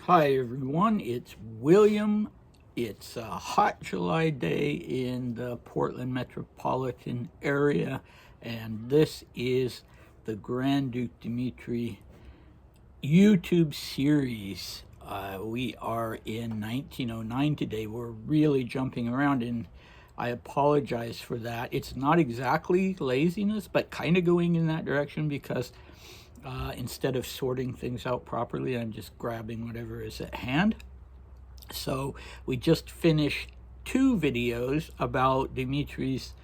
Hi everyone, it's William. It's a hot July day in the Portland metropolitan area, and this is the Grand Duke Dmitri YouTube series. We are in 1909 today. We're really jumping around, and I apologize for that. It's not exactly laziness, but kind of going in that direction because instead of sorting things out properly, I'm just grabbing whatever is at hand. So we just finished two videos about Dimitri's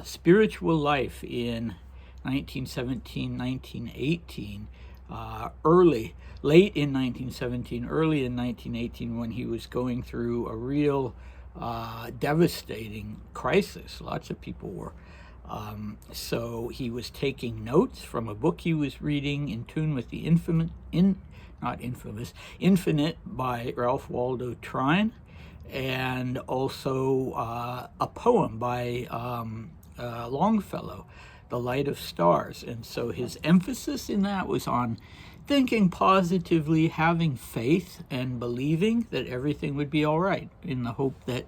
spiritual life in 1917, 1918, late in 1917, early in 1918, when he was going through a real devastating crisis. Lots of people were. So he was taking notes from a book he was reading, In Tune with the Infinite by Ralph Waldo Trine, and also a poem by Longfellow, The Light of Stars. And so his emphasis in that was on thinking positively, having faith, and believing that everything would be all right, in the hope that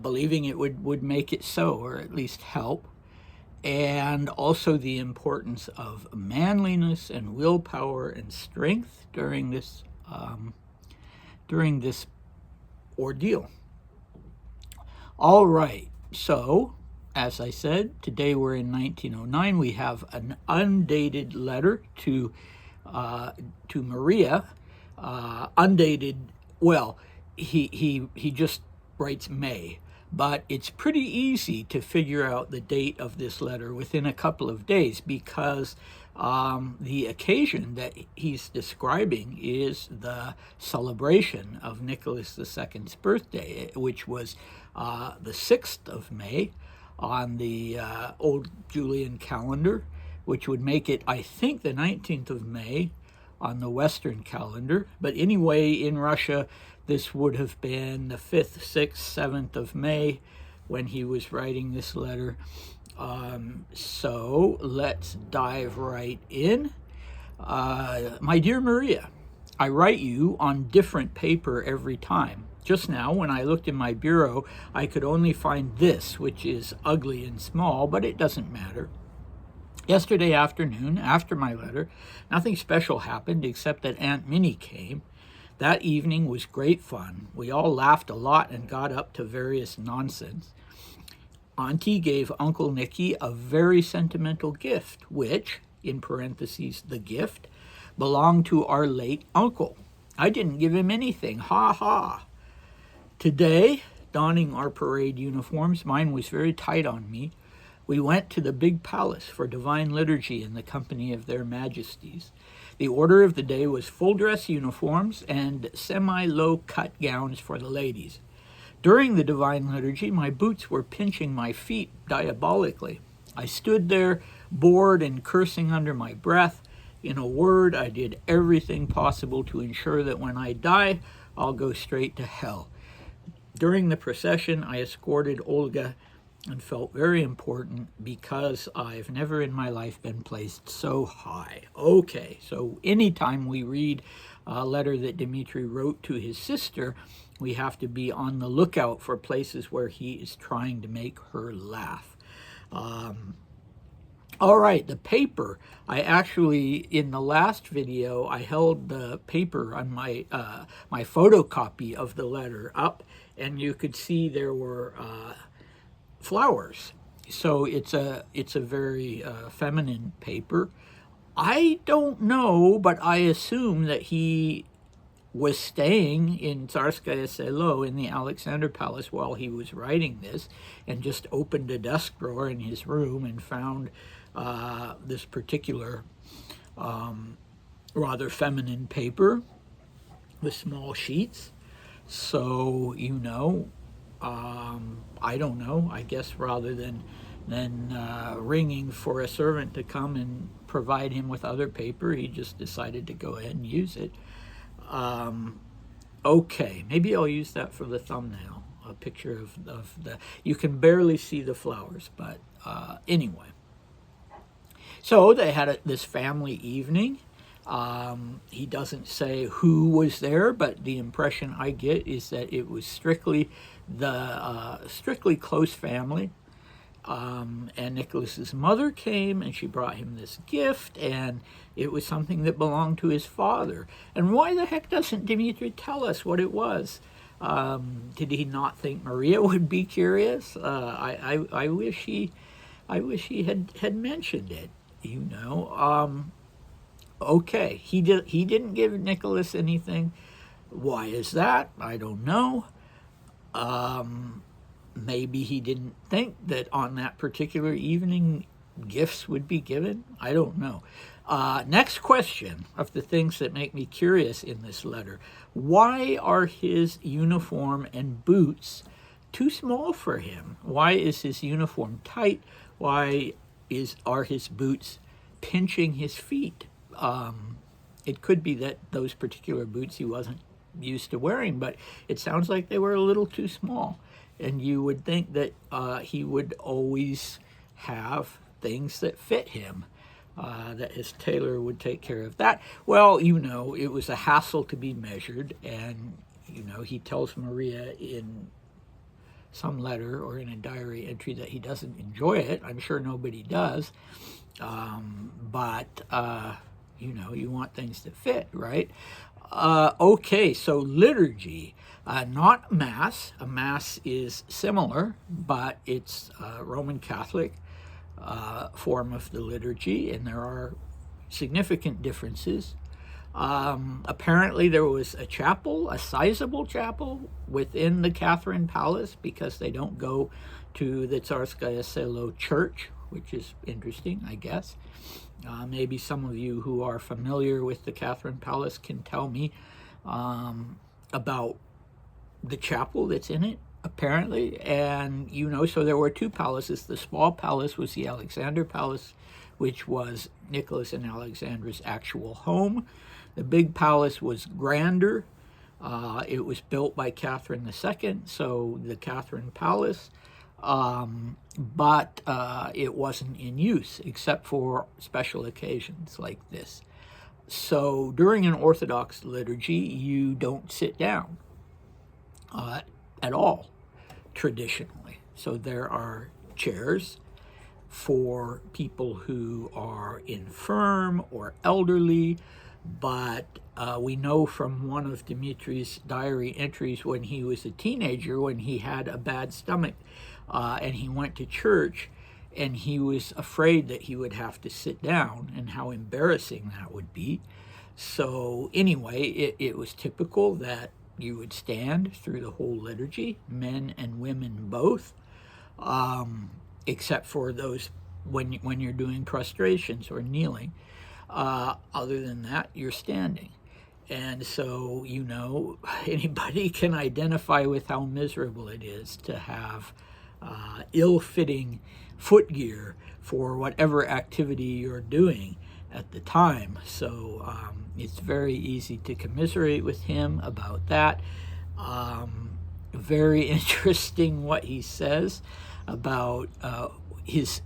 believing it would make it so, or at least help. And also the importance of manliness and willpower and strength during this ordeal. All right, so as I said, today we're in 1909. We have an undated letter to Maria, undated. Well, he just writes May, but it's pretty easy to figure out the date of this letter within a couple of days, because the occasion that he's describing is the celebration of Nicholas II's birthday, which was the 6th of May on the old Julian calendar, which would make it, I think, the 19th of May on the Western calendar. But anyway, in Russia, this would have been the 5th, 6th, 7th of May when he was writing this letter. So let's dive right in. My dear Maria, I write you on different paper every time. Just now, when I looked in my bureau, I could only find this, which is ugly and small, but it doesn't matter. Yesterday afternoon, after my letter, nothing special happened except that Aunt Minnie came. That evening was great fun. We all laughed a lot and got up to various nonsense. Auntie gave Uncle Nicky a very sentimental gift, which, in parentheses, the gift, belonged to our late uncle. I didn't give him anything. Ha ha. Today, donning our parade uniforms, mine was very tight on me, we went to the big palace for divine liturgy in the company of their majesties. The order of the day was full dress uniforms and semi-low cut gowns for the ladies. During the divine liturgy, my boots were pinching my feet diabolically. I stood there, bored and cursing under my breath. In a word, I did everything possible to ensure that when I die, I'll go straight to hell. During the procession, I escorted Olga and felt very important because I've never in my life been placed so high. Okay, so anytime we read a letter that Dmitri wrote to his sister, we have to be on the lookout for places where he is trying to make her laugh. All right, the paper. I actually, in the last video, I held the paper on my my photocopy of the letter up, and you could see there were flowers. So it's a very feminine paper. I don't know, but I assume that he was staying in Tsarskaya Selo in the Alexander Palace while he was writing this, and just opened a desk drawer in his room and found this particular rather feminine paper with small sheets. So, you know, I don't know. I guess rather than ringing for a servant to come and provide him with other paper, he just decided to go ahead and use it. Okay, maybe I'll use that for the thumbnail. A picture of the. You can barely see the flowers, but anyway. So they had this family evening. He doesn't say who was there, but the impression I get is that it was strictly the strictly close family. And Nicholas's mother came and she brought him this gift, and it was something that belonged to his father. And why the heck doesn't Dmitri tell us what it was? Did he not think Maria would be curious? I wish he had mentioned it. Okay, he didn't give Nicholas anything. Why is that? I don't know. Maybe he didn't think that on that particular evening gifts would be given. I don't know. Next question of the things that make me curious in this letter. Why are his uniform and boots too small for him? Why is his uniform tight? Why are his boots pinching his feet? It could be that those particular boots he wasn't used to wearing, but it sounds like they were a little too small. And you would think that he would always have things that fit him, that his tailor would take care of that. Well, it was a hassle to be measured, and, he tells Maria in some letter or in a diary entry that he doesn't enjoy it. I'm sure nobody does. But you want things that fit, right? Okay, so liturgy. Not Mass. A Mass is similar, but it's a Roman Catholic form of the liturgy, and there are significant differences. Apparently there was a chapel, a sizable chapel, within the Catherine Palace, because they don't go to the Tsarskaya Selo church, which is interesting, I guess. Maybe some of you who are familiar with the Catherine Palace can tell me about the chapel that's in it, apparently. And, so there were two palaces. The small palace was the Alexander Palace, which was Nicholas and Alexandra's actual home. The big palace was grander. It was built by Catherine II, so the Catherine Palace. But it wasn't in use except for special occasions like this. So during an Orthodox liturgy, you don't sit down at all, traditionally. So there are chairs for people who are infirm or elderly, but we know from one of Dmitri's diary entries when he was a teenager, when he had a bad stomach, and he went to church, and he was afraid that he would have to sit down and how embarrassing that would be. So anyway, it was typical that you would stand through the whole liturgy, men and women both, except for those when you're doing prostrations or kneeling. Other than that, you're standing. And so, anybody can identify with how miserable it is to have ill-fitting footgear for whatever activity you're doing at the time. So it's very easy to commiserate with him about that. Very interesting what he says about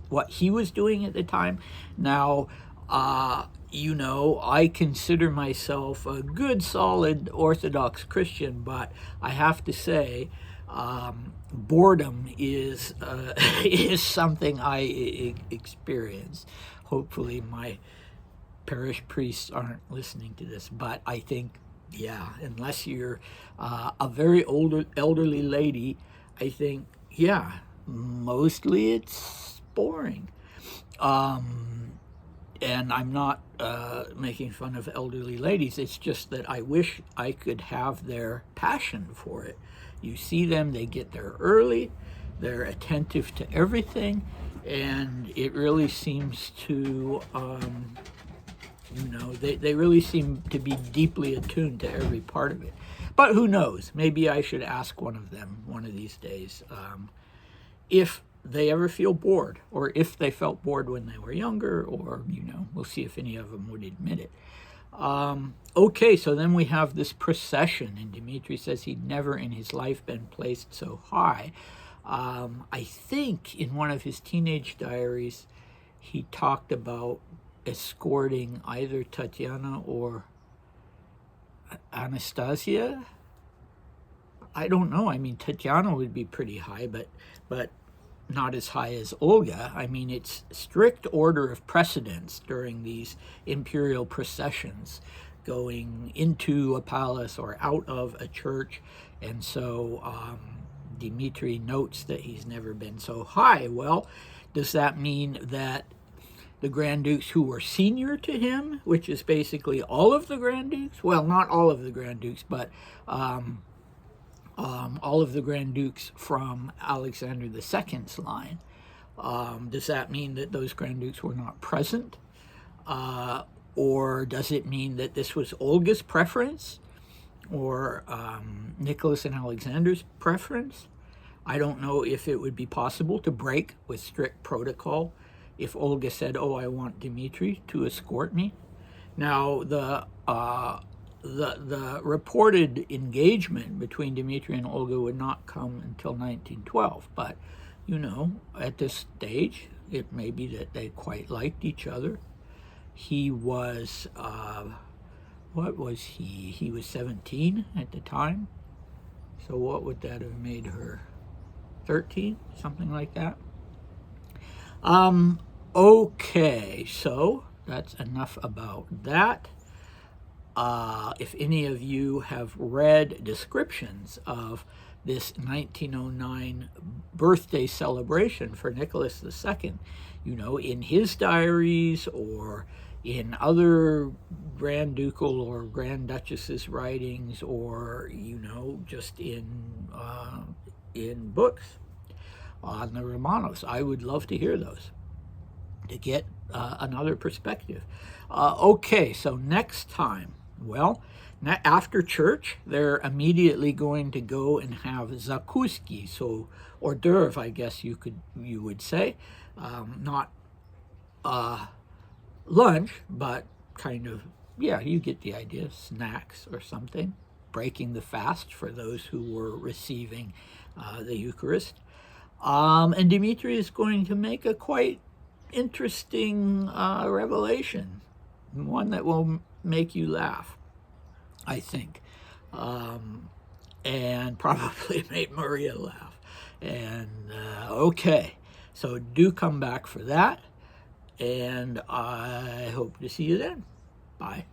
what he was doing at the time. Now, I consider myself a good, solid Orthodox Christian, but I have to say, boredom is something I experience. Hopefully my parish priests aren't listening to this, but I think, unless you're a very elderly lady, I think, mostly it's boring. And I'm not making fun of elderly ladies. It's just that I wish I could have their passion for it. You see them, they get there early, they're attentive to everything, and it really seems to, they really seem to be deeply attuned to every part of it. But who knows? Maybe I should ask one of them one of these days if they ever feel bored, or if they felt bored when they were younger, or, we'll see if any of them would admit it. Okay, so then we have this procession, and Dmitri says he'd never in his life been placed so high. I think in one of his teenage diaries, he talked about escorting either Tatiana or Anastasia. I don't know. I mean, Tatiana would be pretty high, but not as high as Olga. I mean, it's strict order of precedence during these imperial processions, going into a palace or out of a church. And so Dmitri notes that he's never been so high. Well, does that mean that the Grand Dukes who were senior to him, which is basically all of the Grand Dukes, well, not all of the Grand Dukes, but all of the Grand Dukes from Alexander II's line, does that mean that those Grand Dukes were not present? Or does it mean that this was Olga's preference, or Nicholas and Alexander's preference? I don't know if it would be possible to break with strict protocol if Olga said, "Oh, I want Dmitri to escort me." Now, the reported engagement between Dmitri and Olga would not come until 1912, but you know, at this stage, it may be that they quite liked each other. He was, what was he? He was 17 at the time. So what would that have made her? 13? Something like that. Okay, so that's enough about that. If any of you have read descriptions of this 1909 birthday celebration for Nicholas II, you know, in his diaries or in other Grand Ducal or Grand Duchess's writings, or, you know, just in books on the Romanovs, I would love to hear those, to get another perspective. Okay, so next time, well, after church, they're immediately going to go and have zakuski, so hors d'oeuvre, I guess you would say, not lunch, but kind of, yeah, you get the idea, snacks or something, breaking the fast for those who were receiving the Eucharist. And Dmitri is going to make a quite interesting revelation, one that will make you laugh, I think, and probably make Maria laugh. And okay, so do come back for that, and I hope to see you then. Bye.